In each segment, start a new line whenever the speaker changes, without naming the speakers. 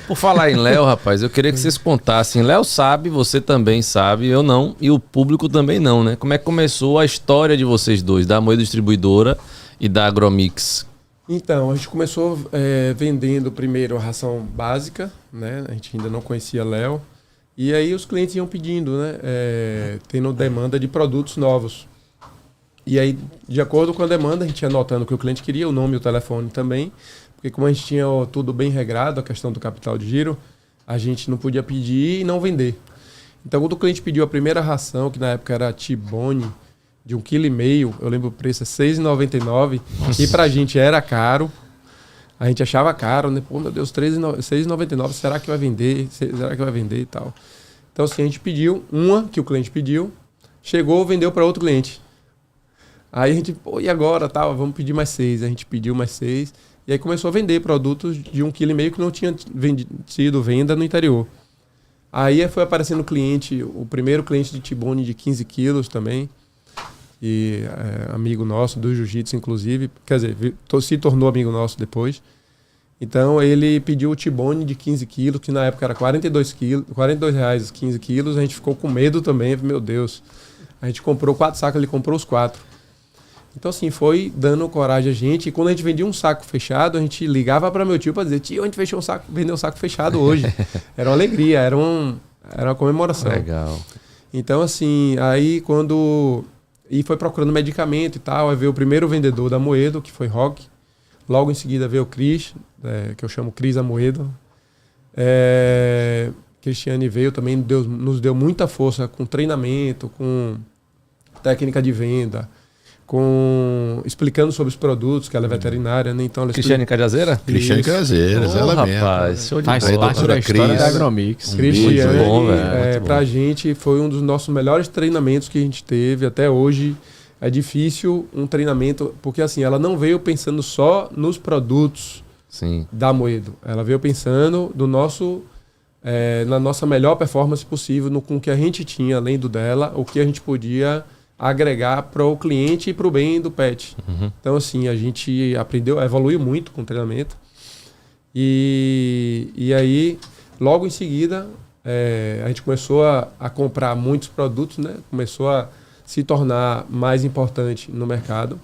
Por falar em Léo, rapaz, eu queria que vocês contassem. Léo sabe, você também sabe, eu não, e o público também não, né? Como é que começou a história de vocês dois, da Amoedo Distribuidora e da Agromix?
Então, a gente começou vendendo primeiro a ração básica, né? A gente ainda não conhecia Léo. E aí os clientes iam pedindo, né? Tendo demanda de produtos novos. E aí, de acordo com a demanda, a gente ia anotando o que o cliente queria, o nome e o telefone também. Porque como a gente tinha tudo bem regrado, a questão do capital de giro, a gente não podia pedir e não vender. Então, quando o cliente pediu a primeira ração, que na época era T-Bone, de 1,5 kg, eu lembro o preço é R$ 6,99, que pra gente era caro. A gente achava caro, né? Pô, meu Deus, R$ 6,99, será que vai vender? Será que vai vender e tal? Então, assim, a gente pediu uma que o cliente pediu, chegou, vendeu para outro cliente. Aí a gente, pô, e agora? Tal, vamos pedir mais 6. A gente pediu mais 6. E aí começou a vender produtos de 1,5 kg que não tinha sido venda no interior. Aí foi aparecendo cliente, o primeiro cliente de T-Bone de 15 quilos também. E amigo nosso, do jiu-jitsu inclusive. Quer dizer, se tornou amigo nosso depois. Então ele pediu o T-Bone de 15 quilos, que na época era R$42 15 quilos. A gente ficou com medo também, meu Deus. A gente comprou 4 sacos, ele comprou os 4. Então, assim, foi dando coragem a gente. E quando a gente vendia um saco fechado, a gente ligava para meu tio para dizer: tio, a gente vendeu um saco fechado hoje. Era uma alegria, era uma comemoração.
Legal.
Então, assim, aí quando... E foi procurando medicamento e tal. Aí veio o primeiro vendedor da Amoedo, que foi Rock. Logo em seguida veio o Cris, que eu chamo Cris Amoedo. Cristiane veio também, nos deu muita força com treinamento, com técnica de venda, explicando sobre os produtos, que ela é veterinária, né? Então ela
Cristiane Cajazeira?
Cristiane Cajazeira, ela
rapaz,
mesmo.
show de
Faz
bola.
parte da história da Agromix.
Cristiane,
Muito bom, velho.
pra gente, foi um dos nossos melhores treinamentos que a gente teve até hoje. É difícil um treinamento, porque assim, ela não veio pensando só nos produtos da Amoedo. Ela veio pensando na nossa melhor performance possível, com o que a gente tinha, além do dela, o que a gente podia agregar para o cliente e para o bem do pet. Uhum. Então, assim, a gente evoluiu muito com o treinamento. E aí, logo em seguida, a gente começou a comprar muitos produtos, né? Começou a se tornar mais importante no mercado.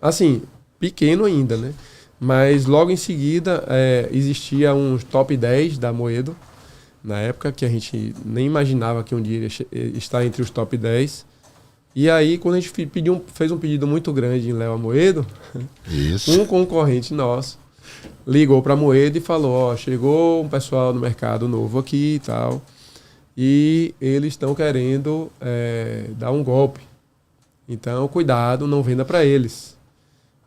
Assim, pequeno ainda, né? Mas logo em seguida existia um top 10 da Amoedo, na época, que a gente nem imaginava que um dia ia estar entre os top 10. E aí, quando a gente fez um pedido muito grande em Léo Amoedo, um concorrente nosso ligou para a Amoedo e falou: chegou um pessoal no mercado novo aqui e tal, e eles estão querendo dar um golpe. Então, cuidado, não venda para eles.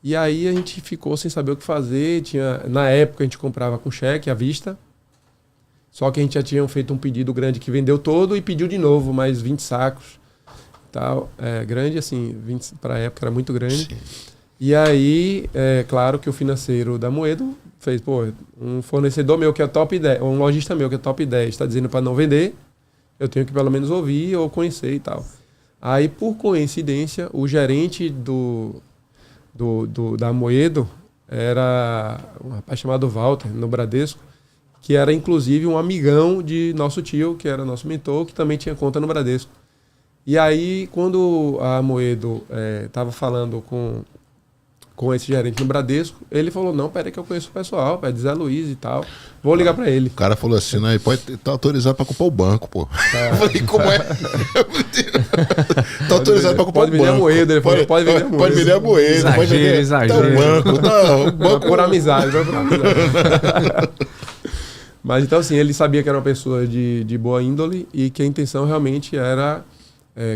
E aí a gente ficou sem saber o que fazer. Na época a gente comprava com cheque à vista. Só que a gente já tinha feito um pedido grande que vendeu todo e pediu de novo mais 20 sacos. Tal. Grande, assim, 20 para a época era muito grande. Sim. E aí, claro que o financeiro da Amoedo fez, um fornecedor meu que é top 10, um lojista meu que é top 10, está dizendo para não vender, eu tenho que pelo menos ouvir ou conhecer e tal. Aí, por coincidência, o gerente da Amoedo era um rapaz chamado Walter, no Bradesco, que era inclusive um amigão de nosso tio, que era nosso mentor, que também tinha conta no Bradesco. E aí, quando a Amoedo estava falando com esse gerente no Bradesco, ele falou: não, peraí que eu conheço o pessoal, é de Zé Luiz e tal, vou ligar para ele.
O cara falou assim: não, ele pode estar autorizado para comprar o banco, pô. Eu falei: como é? Tá autorizado para comprar o banco.
Pode vender a Amoedo, ele falou: pode vender a Amoedo.
Pode vender a Amoedo, pode vender o banco.
Por amizade, vai por amizade. Mas então, assim, ele sabia que era uma pessoa de boa índole e que a intenção realmente era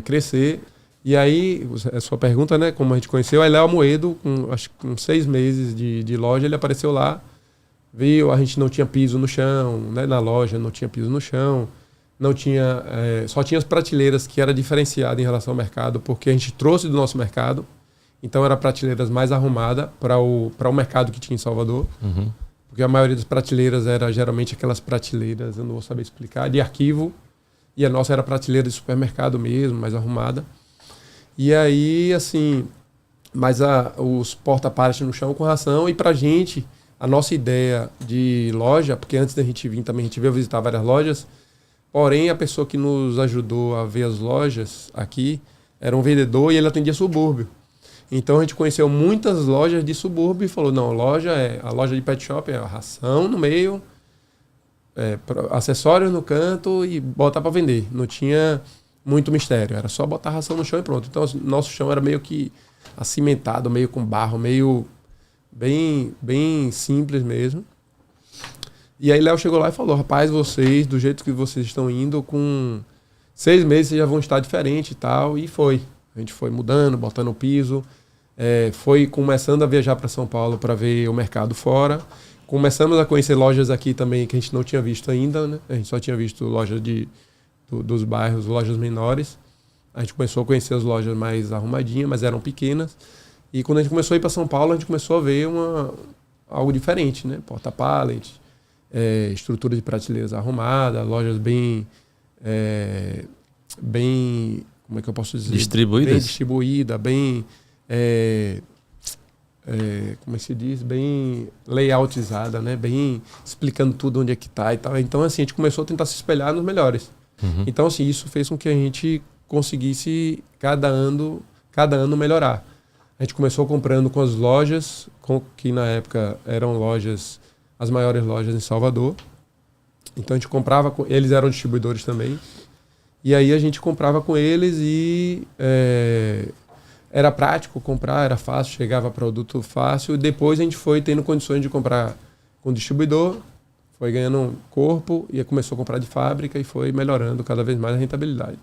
crescer. E aí, a sua pergunta, né, como a gente conheceu, aí Léo Amoedo, acho que com 6 meses de loja, ele apareceu lá, viu, a gente não tinha piso no chão, né, na loja não tinha piso no chão, não tinha, só tinha as prateleiras que era diferenciada em relação ao mercado, porque a gente trouxe do nosso mercado, então era prateleiras mais arrumada para o mercado que tinha em Salvador. Uhum. Porque a maioria das prateleiras era geralmente aquelas prateleiras, eu não vou saber explicar, de arquivo. E a nossa era prateleira de supermercado mesmo, mais arrumada. E aí, assim, mas os porta-pallet no chão com ração. E pra gente, a nossa ideia de loja, porque antes da gente vir também, a gente veio visitar várias lojas, porém a pessoa que nos ajudou a ver as lojas aqui era um vendedor e ele atendia subúrbio. Então a gente conheceu muitas lojas de subúrbio e falou, não, a loja de pet shop é a ração no meio, acessórios no canto e botar para vender. Não tinha muito mistério, era só botar a ração no chão e pronto. Então nosso chão era meio que acimentado, meio com barro, meio bem simples mesmo. E aí Léo chegou lá e falou, rapaz, vocês, do jeito que vocês estão indo, com 6 meses vocês já vão estar diferente e tal. E foi. A gente foi mudando, botando o piso, foi começando a viajar para São Paulo para ver o mercado fora. Começamos a conhecer lojas aqui também que a gente não tinha visto ainda, né? A gente só tinha visto lojas dos bairros, lojas menores. A gente começou a conhecer as lojas mais arrumadinhas, mas eram pequenas. E quando a gente começou a ir para São Paulo, a gente começou a ver algo diferente, né? Porta-pallet, estrutura de prateleiras arrumada, lojas bem, como é que eu posso dizer?
Distribuídas?
Bem distribuída, bem... como é que se diz? Bem layoutizada, né? Bem explicando tudo onde é que tá e tal. Então, assim, a gente começou a tentar se espelhar nos melhores. Uhum. Então, assim, isso fez com que a gente conseguisse cada ano melhorar. A gente começou comprando com as lojas, que na época eram as maiores lojas em Salvador. Então a gente comprava, eles eram distribuidores também. E aí a gente comprava com eles e era prático comprar, era fácil, chegava produto fácil. E depois a gente foi tendo condições de comprar com distribuidor, foi ganhando corpo e começou a comprar de fábrica e foi melhorando cada vez mais a rentabilidade.